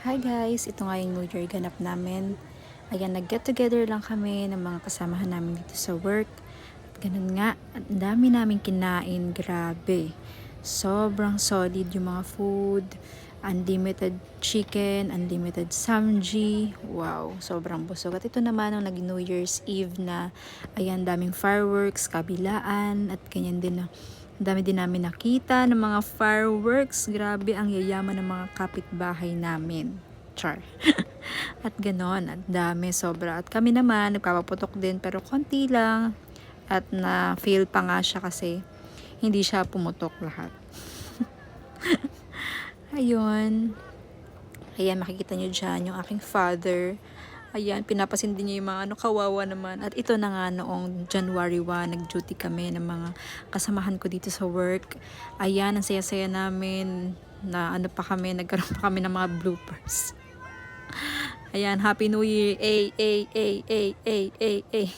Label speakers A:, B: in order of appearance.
A: Hi guys, ito nga yung New Year ganap namin. Ayan, nag-get together lang kami ng mga kasamahan namin dito sa work. At ganun nga, ang dami namin kinain, grabe. Sobrang solid yung mga food. Unlimited chicken, unlimited samji. Wow, sobrang busog. At ito naman ang naging New Year's Eve na, ayan, daming fireworks, kabilaan, at ganyan din na. Ang dami din namin nakita ng mga fireworks. Grabe ang yayaman ng mga kapitbahay namin. Char. At ganon, at dami sobra. At kami naman, nagpapaputok din pero konti lang. At na-feel pa nga siya kasi hindi siya pumutok lahat. Ayun. Ayan, makikita nyo dyan yung aking father. Ayan, pinapasindi niya yung mga kawawa naman. At ito na nga noong January 1, nag-duty kami ng mga kasamahan ko dito sa work. Ayan, ang saya-saya namin na pa kami, nagkaroon pa kami ng mga bloopers. Ayan, Happy New Year! Ay, ay, ay, ay, ay, ay, ay.